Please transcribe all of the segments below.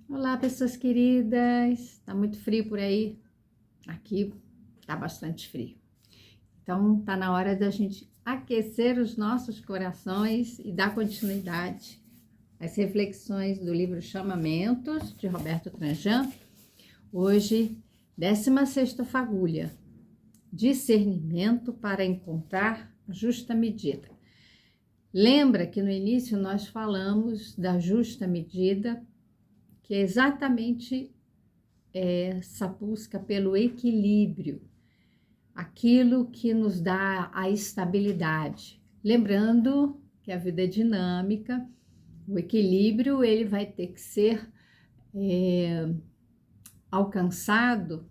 Olá, pessoas queridas. Tá muito frio por aí? Aqui tá bastante frio. Então, tá na hora da gente aquecer os nossos corações e dar continuidade às reflexões do livro Chamamentos, de Roberto Tranjan. Hoje, 16ª fagulha, discernimento para encontrar a justa medida. Lembra que no início nós falamos da justa medida, que é exatamente essa busca pelo equilíbrio, aquilo que nos dá a estabilidade. Lembrando que a vida é dinâmica, o equilíbrio ele vai ter que ser alcançado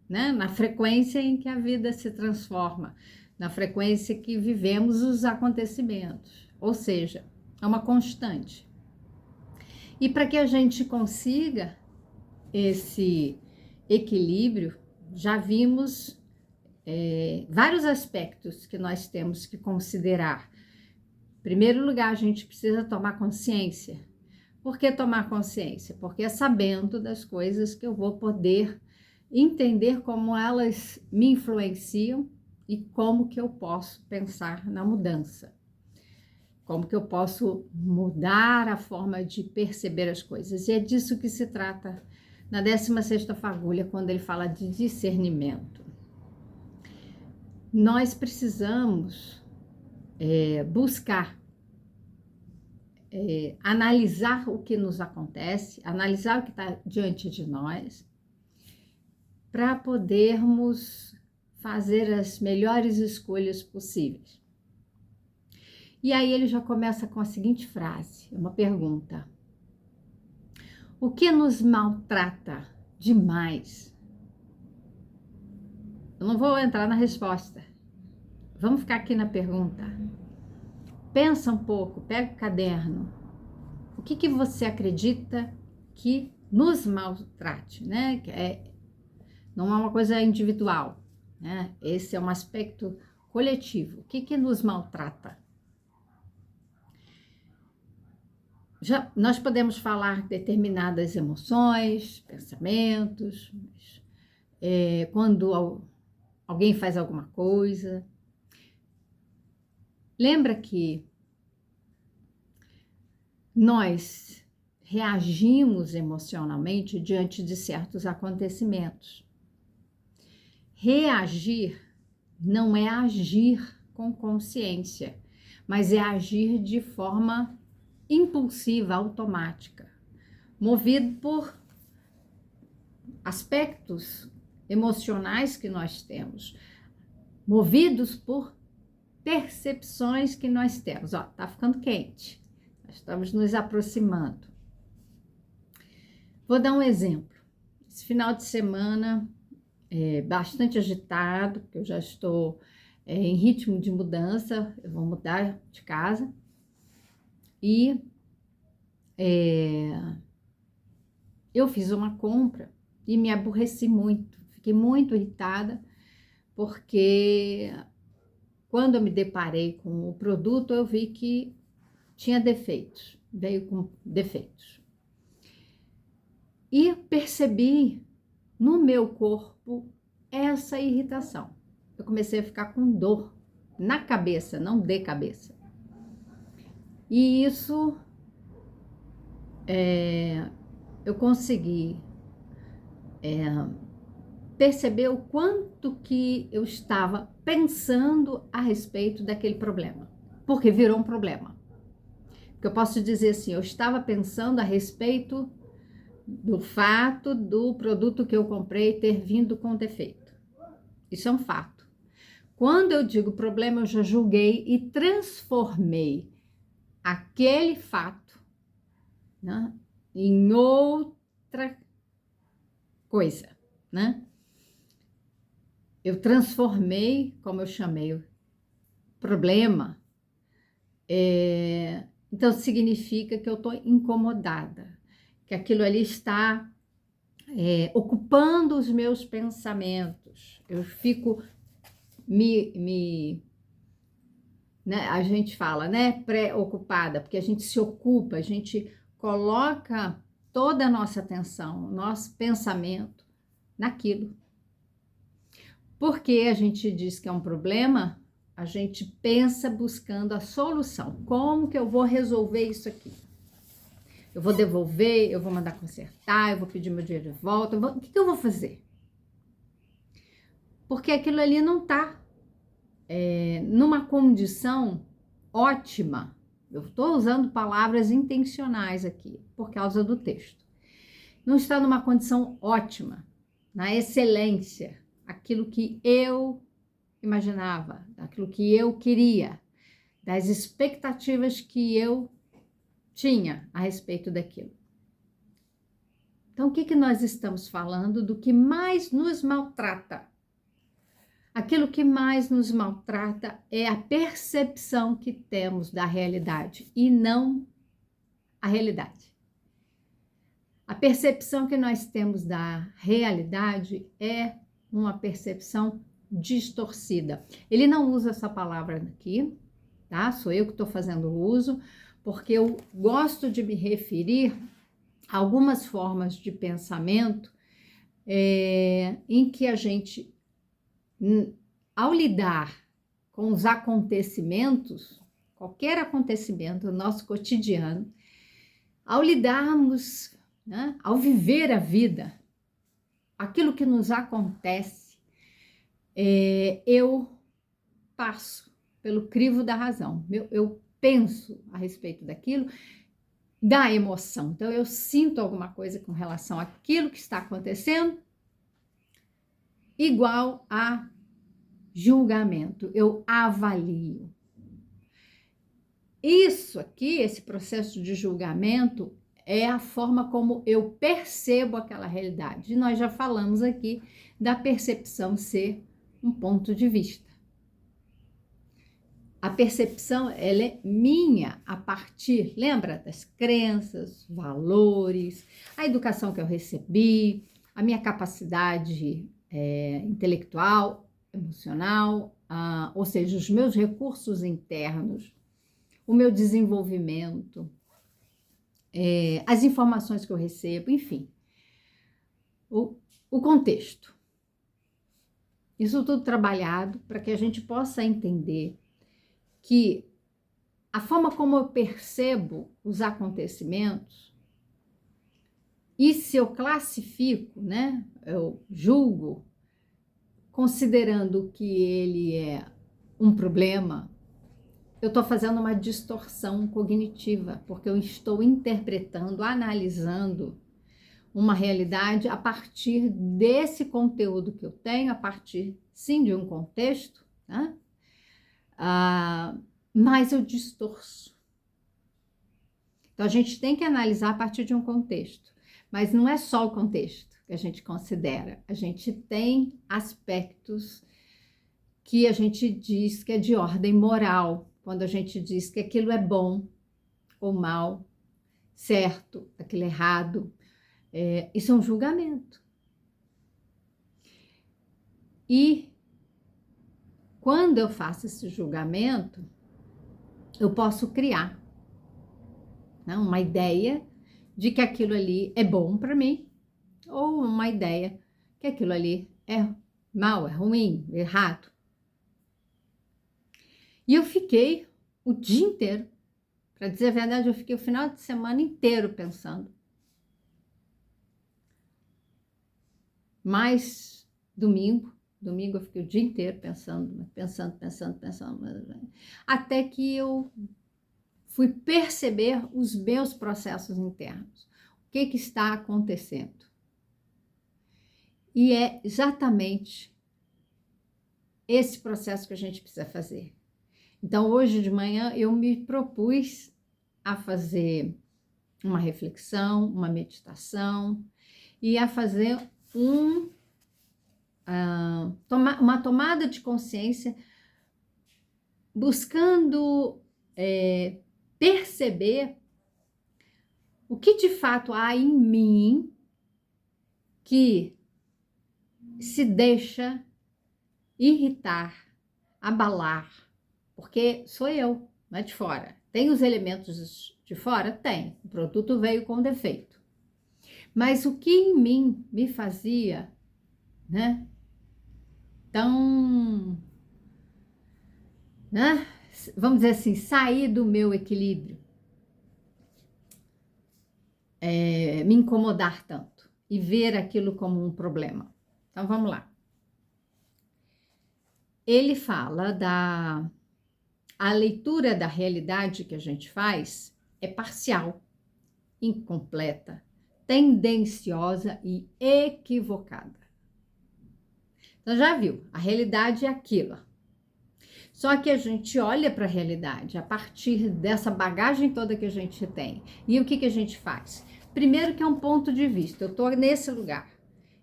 na frequência em que a vida se transforma, na frequência que vivemos os acontecimentos, ou seja, é uma constante. E para que a gente consiga esse equilíbrio, já vimos vários aspectos que nós temos que considerar. Em primeiro lugar, a gente precisa tomar consciência. Por que tomar consciência? Porque é sabendo das coisas que eu vou poder entender como elas me influenciam e como que eu posso pensar na mudança. Como que eu posso mudar a forma de perceber as coisas. E é disso que se trata na 16ª fagulha, quando ele fala de discernimento. Nós precisamos buscar, analisar o que nos acontece, analisar o que está diante de nós, para podermos fazer as melhores escolhas possíveis. E aí ele já começa com a seguinte frase, uma pergunta. O que nos maltrata demais? Eu não vou entrar na resposta. Vamos ficar aqui na pergunta. Pensa um pouco, pega o caderno. O que você acredita que nos maltrate, né? Não é uma coisa individual, né? Esse é um aspecto coletivo. O que nos maltrata? Nós podemos falar determinadas emoções, pensamentos, quando alguém faz alguma coisa. Lembra que nós reagimos emocionalmente diante de certos acontecimentos. Reagir não é agir com consciência, mas é agir de forma impulsiva, automática, movido por aspectos emocionais que nós temos, movidos por percepções que nós temos. Ó, tá ficando quente, nós estamos nos aproximando. Vou dar um exemplo. Esse final de semana é bastante agitado, porque eu já estou em ritmo de mudança, eu vou mudar de casa. E eu fiz uma compra e me aborreci muito, fiquei muito irritada, porque quando eu me deparei com o produto, eu vi que tinha defeitos, veio com defeitos. E percebi no meu corpo essa irritação. Eu comecei a ficar com dor na cabeça, não de cabeça. E isso eu consegui perceber o quanto que eu estava pensando a respeito daquele problema, porque virou um problema. Porque eu posso dizer assim, eu estava pensando a respeito do fato do produto que eu comprei ter vindo com defeito. Isso é um fato. Quando eu digo problema, eu já julguei e transformei aquele fato, né, em outra coisa, né? Eu transformei, como eu chamei, o problema. Então significa que eu estou incomodada, que aquilo ali está ocupando os meus pensamentos. Eu fico né, a gente fala, né, preocupada, porque a gente se ocupa, a gente coloca toda a nossa atenção, nosso pensamento naquilo. Porque a gente diz que é um problema, a gente pensa buscando a solução. Como que eu vou resolver isso aqui? Eu vou devolver, eu vou mandar consertar, eu vou pedir meu dinheiro de volta, o que eu vou fazer? Porque aquilo ali não está numa condição ótima. Eu estou usando palavras intencionais aqui, por causa do texto. Não está numa condição ótima, na excelência, aquilo que eu imaginava, aquilo que eu queria, das expectativas que eu tinha a respeito daquilo. Então, o que nós estamos falando do que mais nos maltrata? Aquilo que mais nos maltrata é a percepção que temos da realidade e não a realidade. A percepção que nós temos da realidade é uma percepção distorcida. Ele não usa essa palavra aqui, tá? Sou eu que estou fazendo uso, porque eu gosto de me referir a algumas formas de pensamento em que a gente, ao lidar com os acontecimentos, qualquer acontecimento do nosso cotidiano, ao lidarmos, né, ao viver a vida, aquilo que nos acontece, eu passo pelo crivo da razão. Eu penso a respeito daquilo, da emoção. Então, eu sinto alguma coisa com relação àquilo que está acontecendo, igual a julgamento. Eu avalio. Isso aqui, esse processo de julgamento, é a forma como eu percebo aquela realidade. E nós já falamos aqui da percepção ser um ponto de vista. A percepção, ela é minha a partir, lembra, das crenças, valores, a educação que eu recebi, a minha capacidade intelectual, emocional, ou seja, os meus recursos internos, o meu desenvolvimento, as informações que eu recebo, enfim, o contexto. Isso tudo trabalhado para que a gente possa entender que a forma como eu percebo os acontecimentos, e se eu classifico, né, eu julgo, considerando que ele é um problema, eu estou fazendo uma distorção cognitiva, porque eu estou interpretando, analisando uma realidade a partir desse conteúdo que eu tenho, a partir, sim, de um contexto, né? Mas eu distorço. Então, a gente tem que analisar a partir de um contexto, mas não é só o contexto que a gente considera. A gente tem aspectos que a gente diz que é de ordem moral, quando a gente diz que aquilo é bom ou mal, certo, aquilo é errado. Isso é um julgamento. E quando eu faço esse julgamento, eu posso criar, né, uma ideia de que aquilo ali é bom para mim, ou uma ideia que aquilo ali é mal, é ruim, é errado. E eu fiquei o dia inteiro, para dizer a verdade, eu fiquei o final de semana inteiro pensando. Mas domingo eu fiquei o dia inteiro pensando, até que eu fui perceber os meus processos internos. O que está acontecendo? E é exatamente esse processo que a gente precisa fazer. Então, hoje de manhã, eu me propus a fazer uma reflexão, uma meditação e a fazer uma tomada de consciência, buscando perceber o que de fato há em mim que se deixa irritar, abalar, porque sou eu, não é de fora. Tem os elementos de fora? Tem. O produto veio com defeito. Mas o que em mim me fazia, né, tão, né, vamos dizer assim, sair do meu equilíbrio, me incomodar tanto e ver aquilo como um problema. Então vamos lá. Ele fala a leitura da realidade que a gente faz é parcial, incompleta, tendenciosa e equivocada. Então já viu, a realidade é aquilo. Só que a gente olha para a realidade a partir dessa bagagem toda que a gente tem. E o que a gente faz? Primeiro que é um ponto de vista, eu estou nesse lugar.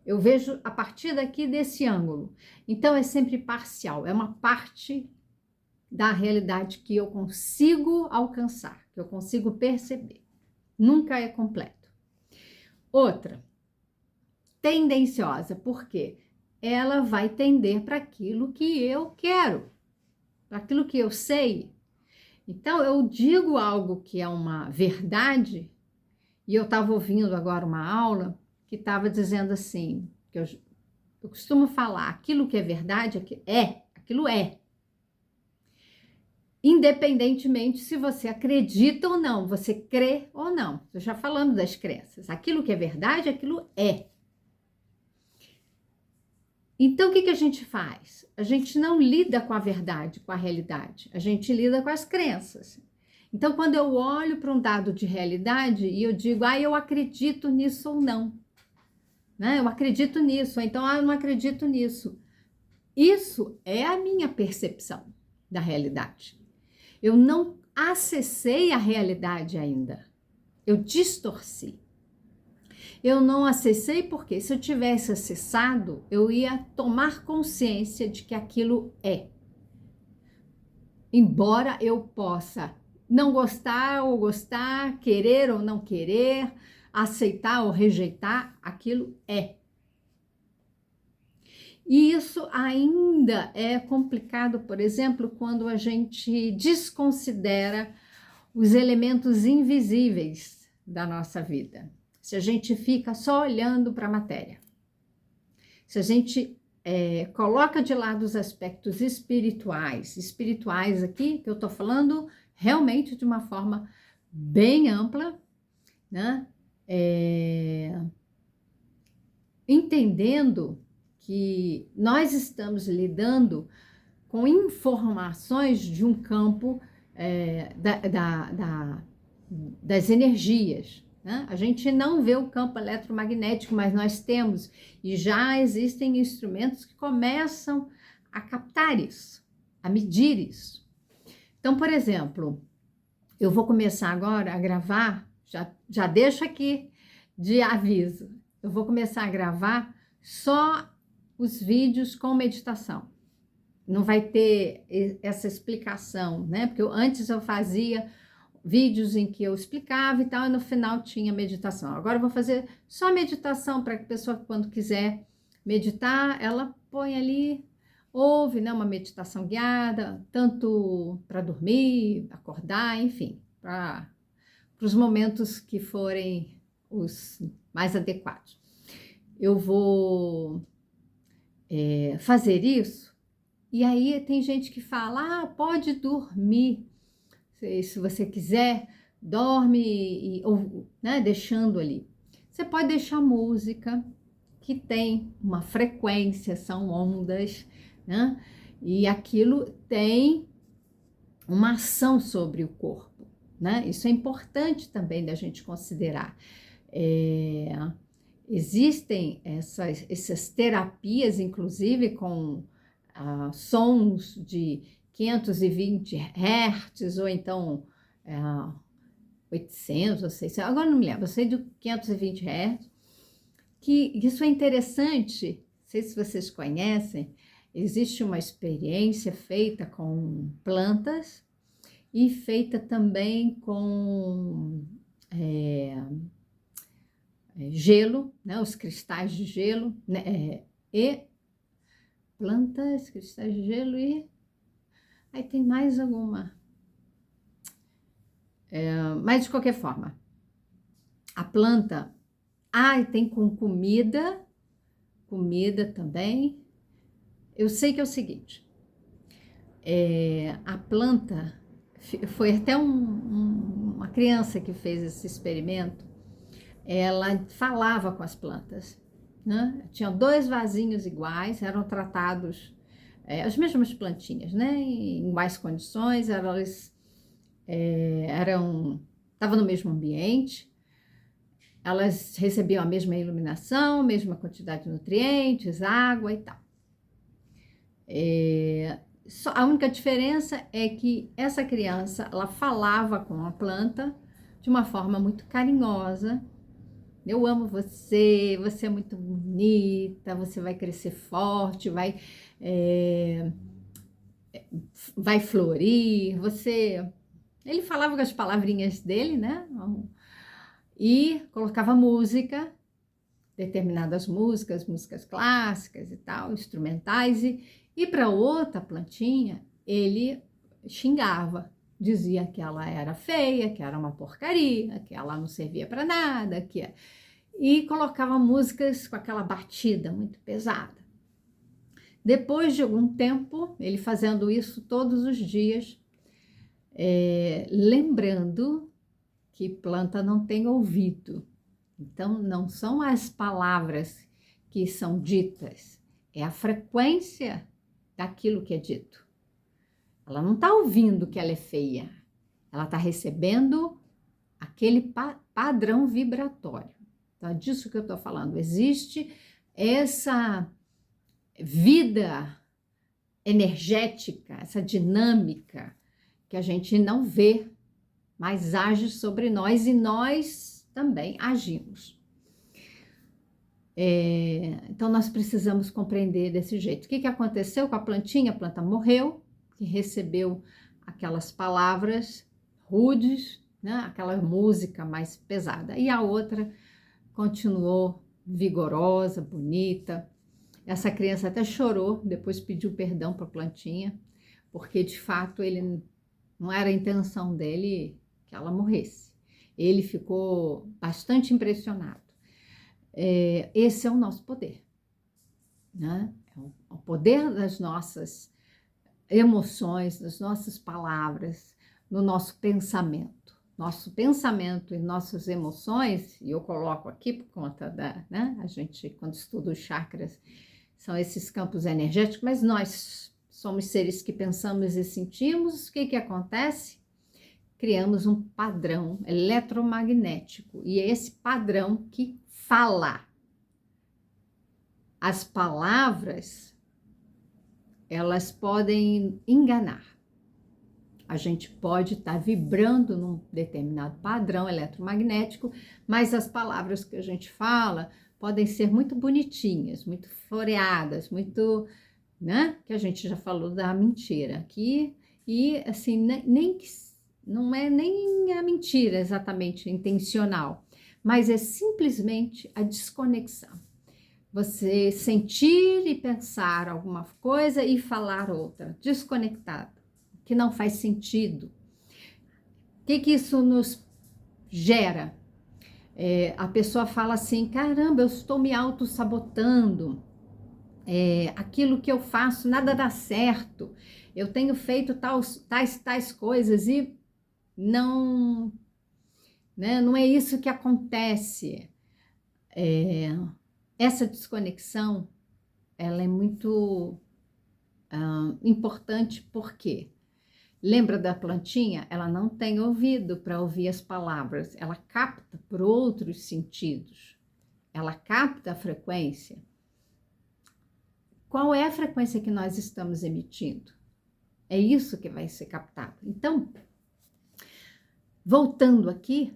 Eu vejo a partir daqui desse ângulo. Então é sempre parcial, é uma parte da realidade que eu consigo alcançar, que eu consigo perceber. Nunca é completo. Outra, tendenciosa, por quê? Ela vai tender para aquilo que eu quero, para aquilo que eu sei. Então, eu digo algo que é uma verdade, e eu estava ouvindo agora uma aula que estava dizendo assim, que eu costumo falar, aquilo que é verdade, aquilo é. Independentemente se você acredita ou não, você crê ou não. Eu já falando das crenças. Aquilo que é verdade, aquilo é. Então, o que a gente faz? A gente não lida com a verdade, com a realidade. A gente lida com as crenças. Então, quando eu olho para um dado de realidade e eu digo, eu acredito nisso ou não. Né? Eu acredito nisso, ou então, eu não acredito nisso. Isso é a minha percepção da realidade. Eu não acessei a realidade ainda. Eu distorci. Eu não acessei porque se eu tivesse acessado, eu ia tomar consciência de que aquilo é. Embora eu possa não gostar ou gostar, querer ou não querer, aceitar ou rejeitar, aquilo é. E isso ainda é complicado, por exemplo, quando a gente desconsidera os elementos invisíveis da nossa vida. Se a gente fica só olhando para a matéria. Se a gente coloca de lado os aspectos espirituais aqui, que eu estou falando realmente de uma forma bem ampla, né? Entendendo que nós estamos lidando com informações de um campo das energias. Né? A gente não vê o campo eletromagnético, mas nós temos, e já existem instrumentos que começam a captar isso, a medir isso. Então, por exemplo, eu vou começar agora a gravar, já deixo aqui de aviso, eu vou começar a gravar só os vídeos com meditação. Não vai ter essa explicação, né? Porque antes eu fazia vídeos em que eu explicava e tal, e no final tinha meditação. Agora eu vou fazer só meditação para que a pessoa, quando quiser meditar, ela põe ali, ouve, né, uma meditação guiada, tanto para dormir, acordar, enfim, para os momentos que forem os mais adequados. Eu vou fazer isso, e aí tem gente que fala, pode dormir, se você quiser, dorme, ou, né, deixando ali. Você pode deixar música, que tem uma frequência, são ondas, né? E aquilo tem uma ação sobre o corpo, né? Isso é importante também da gente considerar. Existem essas terapias, ou com sons de 520 Hz, ou então 800 ou 600, agora não me lembro, eu sei de 520 Hz, que isso é interessante, não sei se vocês conhecem, existe uma experiência feita com plantas e feita também com gelo, né, os cristais de gelo, né, e plantas, cristais de gelo e aí tem mais alguma. Mas de qualquer forma, a planta, e tem com comida também. Eu sei que é o seguinte, a planta, foi até uma criança que fez esse experimento, ela falava com as plantas, né? Tinham 2 vasinhos iguais, eram tratados, as mesmas plantinhas, né? Em iguais condições, elas estavam no mesmo ambiente, elas recebiam a mesma iluminação, mesma quantidade de nutrientes, água e tal. A única diferença é que essa criança, ela falava com a planta de uma forma muito carinhosa. Eu amo você, você é muito bonita, você vai crescer forte, vai florir, você... Ele falava com as palavrinhas dele, né? E colocava música, determinadas músicas clássicas e tal, instrumentais, e para outra plantinha, ele xingava, dizia que ela era feia, que era uma porcaria, que ela não servia para nada, e colocava músicas com aquela batida muito pesada. Depois de algum tempo, ele fazendo isso todos os dias, lembrando que planta não tem ouvido. Então, não são as palavras que são ditas, é a frequência daquilo que é dito. Ela não está ouvindo que ela é feia, ela está recebendo aquele padrão vibratório. Então, é disso que eu estou falando. Existe essa vida energética, essa dinâmica que a gente não vê, mas age sobre nós e nós também agimos. Então, nós precisamos compreender desse jeito. O que aconteceu com a plantinha? A planta morreu, que recebeu aquelas palavras rudes, né? Aquela música mais pesada. E a outra continuou vigorosa, bonita. Essa criança até chorou, depois pediu perdão para a plantinha, porque de fato não era a intenção dele que ela morresse. Ele ficou bastante impressionado. Esse é o nosso poder, né? O poder das nossas emoções, das nossas palavras, no nosso pensamento. Nosso pensamento e nossas emoções, e eu coloco aqui por conta né? A gente, quando estuda os chakras, são esses campos energéticos, mas nós somos seres que pensamos e sentimos. O que acontece? Criamos um padrão eletromagnético, e é esse padrão que fala. As palavras, elas podem enganar. A gente pode estar vibrando num determinado padrão eletromagnético, mas as palavras que a gente fala podem ser muito bonitinhas, muito floreadas, muito, né? Que a gente já falou da mentira aqui, e assim, não é nem a mentira exatamente intencional, mas é simplesmente a desconexão. Você sentir e pensar alguma coisa e falar outra, desconectado, que não faz sentido. O que isso nos gera? A pessoa fala assim, caramba, eu estou me auto-sabotando, aquilo que eu faço nada dá certo, eu tenho feito tais coisas e não, né, não é isso que acontece. Essa desconexão, ela é muito importante, porque lembra da plantinha? Ela não tem ouvido para ouvir as palavras, ela capta por outros sentidos, ela capta a frequência. Qual é a frequência que nós estamos emitindo? É isso que vai ser captado. Então, voltando aqui,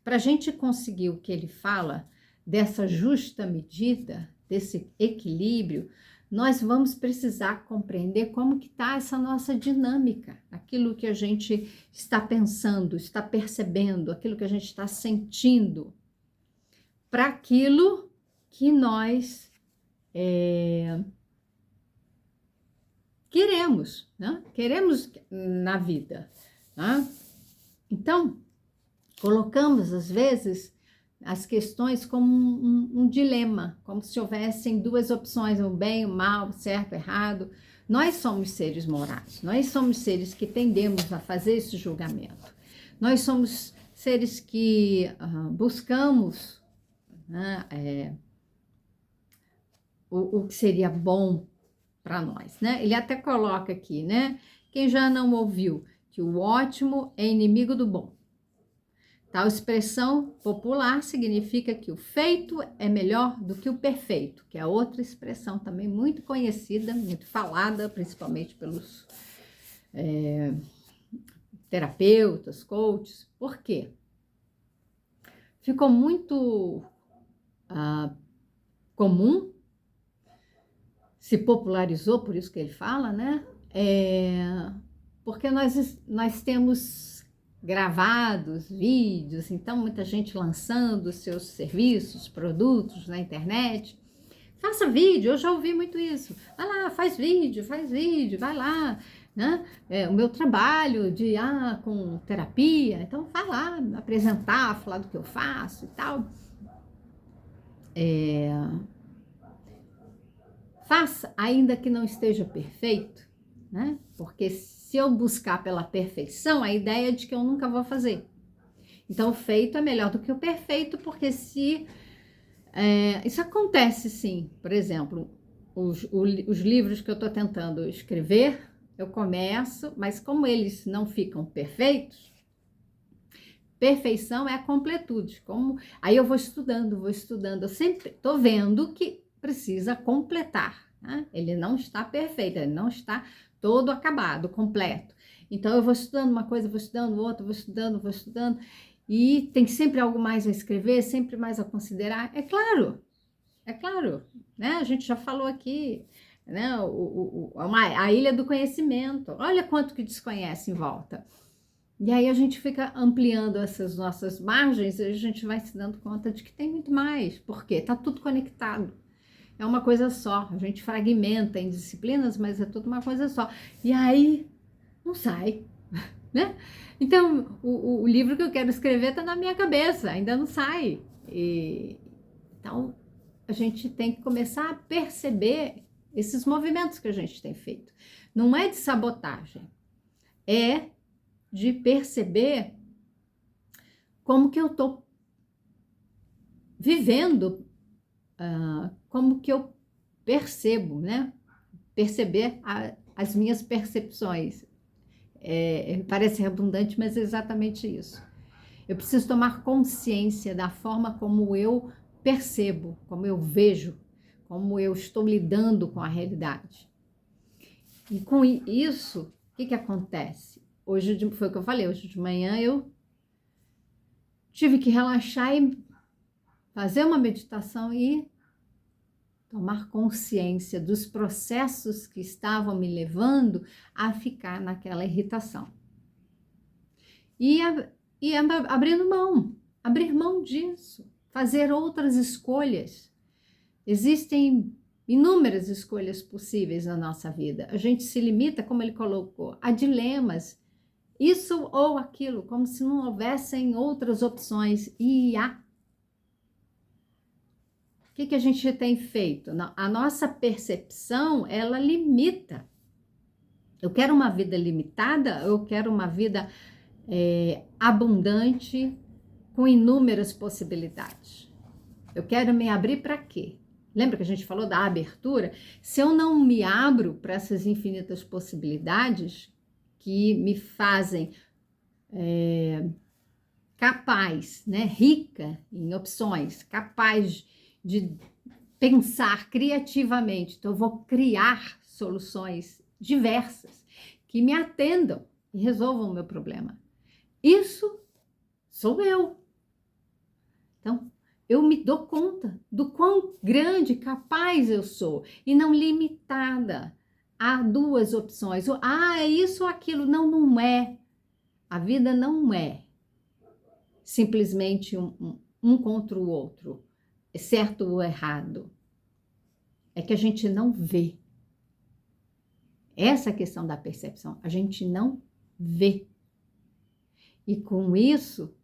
para a gente conseguir o que ele fala, dessa justa medida, desse equilíbrio, nós vamos precisar compreender como que está essa nossa dinâmica, aquilo que a gente está pensando, está percebendo, aquilo que a gente está sentindo, para aquilo que nós queremos, né? Queremos na vida, né? Então, colocamos, às vezes, as questões como um dilema, como se houvessem duas opções, o bem, o mal, o certo, o errado. Nós somos seres morais, nós somos seres que tendemos a fazer esse julgamento. Nós somos seres que buscamos, né, o que seria bom para nós, né? Ele até coloca aqui, né? Quem já não ouviu que o ótimo é inimigo do bom. Tal expressão popular significa que o feito é melhor do que o perfeito, que é outra expressão também muito conhecida, muito falada, principalmente pelos terapeutas, coaches. Por quê? Ficou muito comum, se popularizou, por isso que ele fala, né? Porque nós temos gravados vídeos, então muita gente lançando seus serviços, produtos na internet. Faça vídeo, eu já ouvi muito isso. Vai lá, faz vídeo, vai lá, né? O meu trabalho com terapia, então vai lá apresentar, falar do que eu faço e tal. Faça, ainda que não esteja perfeito, né? Porque se eu buscar pela perfeição, a ideia é de que eu nunca vou fazer. Então, o feito é melhor do que o perfeito, porque isso acontece sim. Por exemplo, os livros que eu estou tentando escrever, eu começo, mas como eles não ficam perfeitos, perfeição é a completude. Aí eu vou estudando, eu sempre estou vendo que precisa completar, né? Ele não está perfeito, ele não está todo acabado, completo. Então eu vou estudando uma coisa, vou estudando outra, vou estudando, e tem sempre algo mais a escrever, sempre mais a considerar. É claro, né? A gente já falou aqui, né? A ilha do conhecimento. Olha quanto que desconhece em volta. E aí a gente fica ampliando essas nossas margens e a gente vai se dando conta de que tem muito mais. Por quê? Está tudo conectado. É uma coisa só. A gente fragmenta em disciplinas, mas é tudo uma coisa só. E aí não sai, né? Então, o livro que eu quero escrever está na minha cabeça, ainda não sai. Então, a gente tem que começar a perceber esses movimentos que a gente tem feito. Não é de sabotagem, é de perceber como que eu estou vivendo, como que eu percebo, né? Perceber as minhas percepções. Parece redundante, mas é exatamente isso. Eu preciso tomar consciência da forma como eu percebo, como eu vejo, como eu estou lidando com a realidade. E com isso, o que acontece? Foi o que eu falei, hoje de manhã eu tive que relaxar e fazer uma meditação e tomar consciência dos processos que estavam me levando a ficar naquela irritação. E abrir mão disso, fazer outras escolhas. Existem inúmeras escolhas possíveis na nossa vida. A gente se limita, como ele colocou, a dilemas, isso ou aquilo, como se não houvessem outras opções. E há. O que a gente tem feito? A nossa percepção, ela limita. Eu quero uma vida limitada, eu quero uma vida abundante, com inúmeras possibilidades. Eu quero me abrir para quê? Lembra que a gente falou da abertura? Se eu não me abro para essas infinitas possibilidades que me fazem capaz, né, rica em opções, capaz de pensar criativamente, então eu vou criar soluções diversas que me atendam e resolvam o meu problema. Isso sou eu. Então, eu me dou conta do quão grande, capaz eu sou e não limitada a duas opções. É isso ou aquilo. Não, não é. A vida não é simplesmente um contra o outro, certo ou errado. É que a gente não vê. Essa é a questão da percepção. A gente não vê. E com isso,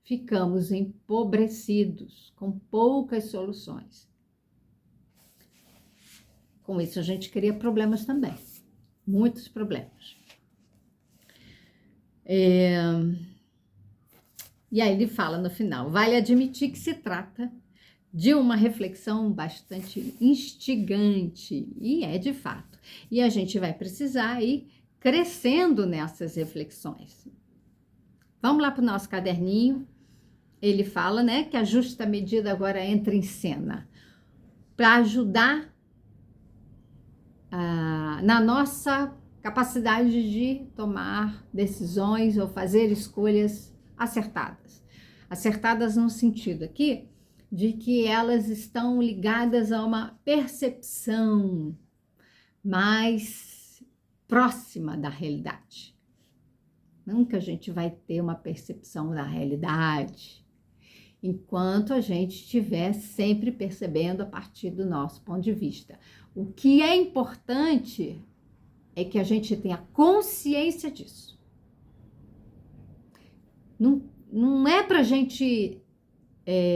ficamos empobrecidos, com poucas soluções. Com isso, a gente cria problemas também, muitos problemas. E aí ele fala no final, vale admitir que se trata de uma reflexão bastante instigante, e é de fato. E a gente vai precisar ir crescendo nessas reflexões. Vamos lá para o nosso caderninho. Ele fala, né, que a justa medida agora entra em cena para ajudar na nossa capacidade de tomar decisões ou fazer escolhas acertadas. Acertadas no sentido aqui de que elas estão ligadas a uma percepção mais próxima da realidade. Nunca a gente vai ter uma percepção da realidade enquanto a gente estiver sempre percebendo a partir do nosso ponto de vista. O que é importante é que a gente tenha consciência disso. Não é para a gente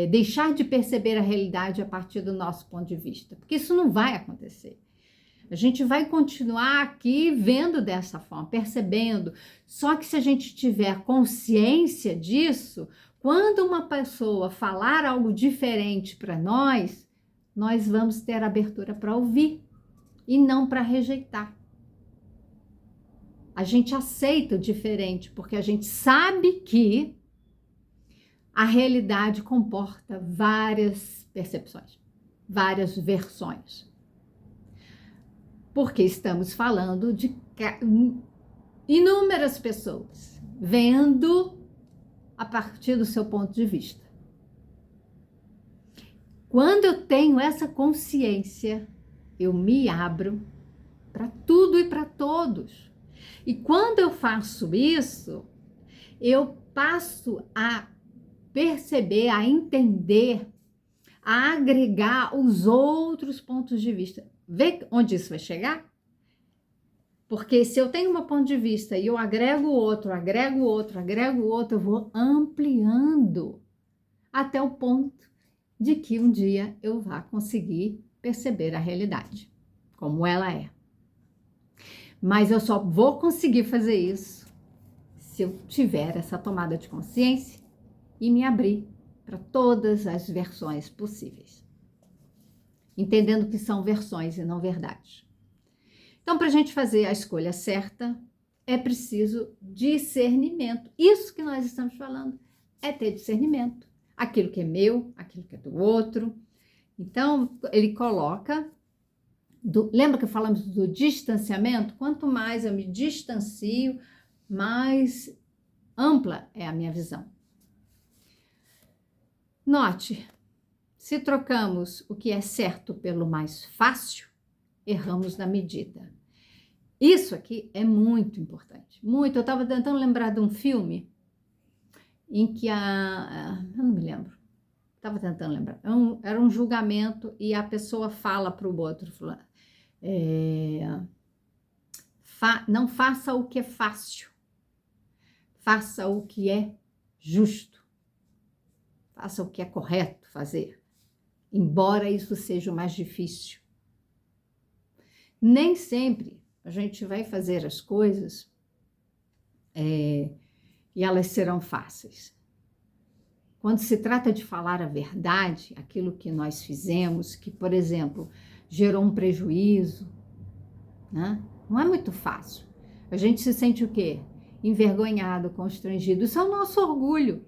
deixar de perceber a realidade a partir do nosso ponto de vista, porque isso não vai acontecer. A gente vai continuar aqui vendo dessa forma, percebendo. Só que se a gente tiver consciência disso, quando uma pessoa falar algo diferente para nós vamos ter abertura para ouvir e não para rejeitar. A gente aceita o diferente porque a gente sabe que a realidade comporta várias percepções, várias versões. Porque estamos falando de inúmeras pessoas vendo a partir do seu ponto de vista. Quando eu tenho essa consciência, eu me abro para tudo e para todos. E quando eu faço isso, eu passo a perceber, a entender, a agregar os outros pontos de vista. Vê onde isso vai chegar? Porque se eu tenho um ponto de vista e eu agrego outro, eu vou ampliando até o ponto de que um dia eu vá conseguir perceber a realidade, como ela é. Mas eu só vou conseguir fazer isso se eu tiver essa tomada de consciência e me abrir para todas as versões possíveis. Entendendo que são versões e não verdades. Então, para a gente fazer a escolha certa, é preciso discernimento. Isso que nós estamos falando é ter discernimento. Aquilo que é meu, aquilo que é do outro. Então, ele coloca... lembra que falamos do distanciamento? Quanto mais eu me distancio, mais ampla é a minha visão. Note, se trocamos o que é certo pelo mais fácil, erramos na medida. Isso aqui é muito importante, muito. Eu estava tentando lembrar de um filme em que eu não me lembro, estava tentando lembrar. Era um julgamento e a pessoa fala para o outro, não faça o que é fácil, faça o que é justo, faça o que é correto fazer, embora isso seja o mais difícil. Nem sempre a gente vai fazer as coisas e elas serão fáceis. Quando se trata de falar a verdade, aquilo que nós fizemos, que, por exemplo, gerou um prejuízo, né? Não é muito fácil. A gente se sente o quê? Envergonhado, constrangido. Isso é o nosso orgulho.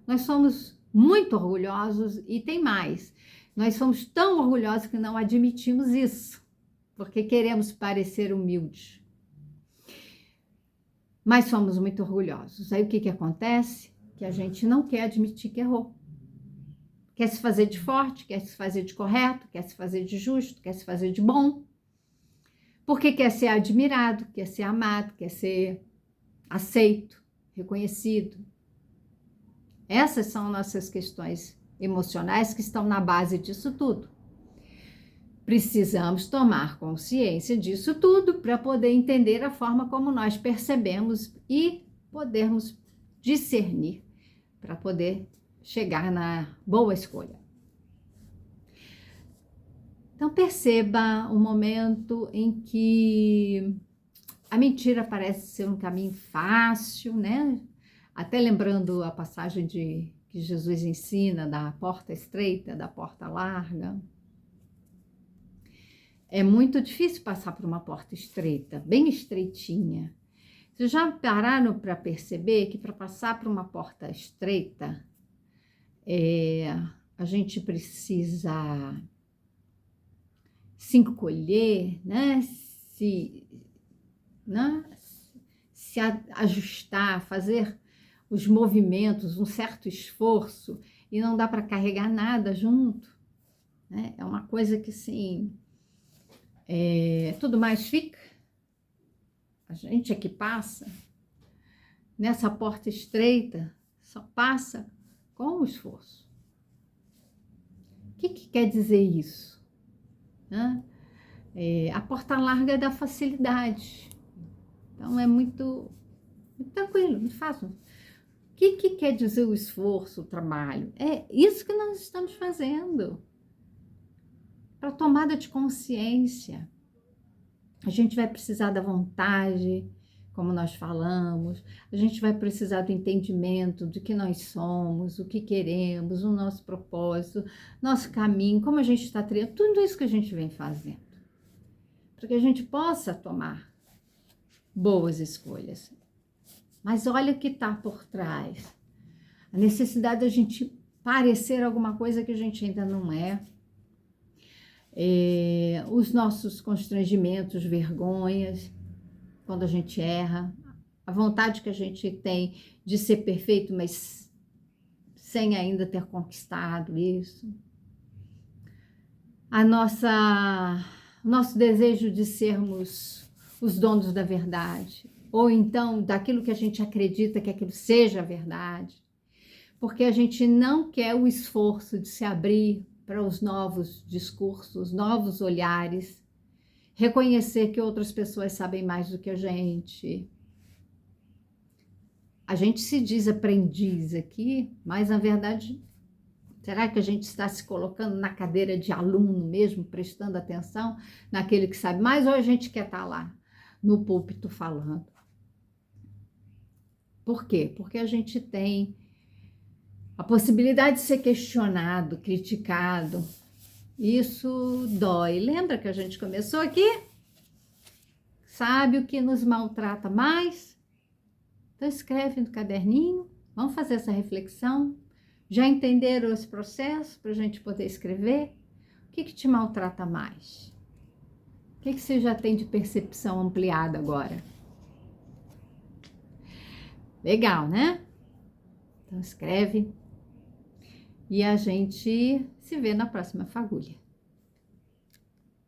Nós somos muito orgulhosos e tem mais. Nós somos tão orgulhosos que não admitimos isso, porque queremos parecer humildes. Mas somos muito orgulhosos. Aí o que acontece? Que a gente não quer admitir que errou. Quer se fazer de forte, quer se fazer de correto, quer se fazer de justo, quer se fazer de bom. Porque quer ser admirado, quer ser amado, quer ser aceito, reconhecido. Essas são nossas questões emocionais que estão na base disso tudo. Precisamos tomar consciência disso tudo para poder entender a forma como nós percebemos e podermos discernir para poder chegar na boa escolha. Então perceba o momento em que a mentira parece ser um caminho fácil, né? Até lembrando a passagem que Jesus ensina da porta estreita, da porta larga. É muito difícil passar por uma porta estreita, bem estreitinha. Vocês já pararam para perceber que para passar por uma porta estreita, a gente precisa se encolher, né? Se ajustar, fazer os movimentos, um certo esforço, e não dá para carregar nada junto, né? É uma coisa que, assim, tudo mais fica. A gente é que passa nessa porta estreita, só passa com o esforço. O que quer dizer isso? Né? A porta larga é da facilidade. Então é muito tranquilo, muito fácil. O que quer dizer o esforço, o trabalho? É isso que nós estamos fazendo. Para tomada de consciência. A gente vai precisar da vontade, como nós falamos, a gente vai precisar do entendimento do que nós somos, o que queremos, o nosso propósito, nosso caminho, como a gente está trilhando, tudo isso que a gente vem fazendo. Para que a gente possa tomar boas escolhas. Mas olha o que está por trás. A necessidade da gente parecer alguma coisa que a gente ainda não é. Os nossos constrangimentos, vergonhas, quando a gente erra, a vontade que a gente tem de ser perfeito, mas sem ainda ter conquistado isso, nosso desejo de sermos os donos da verdade, ou então daquilo que a gente acredita que aquilo seja a verdade, porque a gente não quer o esforço de se abrir para os novos discursos, novos olhares, reconhecer que outras pessoas sabem mais do que a gente. A gente se diz aprendiz aqui, mas na verdade, será que a gente está se colocando na cadeira de aluno mesmo, prestando atenção naquele que sabe mais, ou a gente quer estar lá no púlpito falando? Por quê? Porque a gente tem a possibilidade de ser questionado, criticado. Isso dói. Lembra que a gente começou aqui? Sabe o que nos maltrata mais? Então escreve no caderninho, vamos fazer essa reflexão. Já entenderam esse processo para a gente poder escrever? O que te maltrata mais? O que você já tem de percepção ampliada agora? Legal, né? Então escreve. E a gente se vê na próxima fagulha.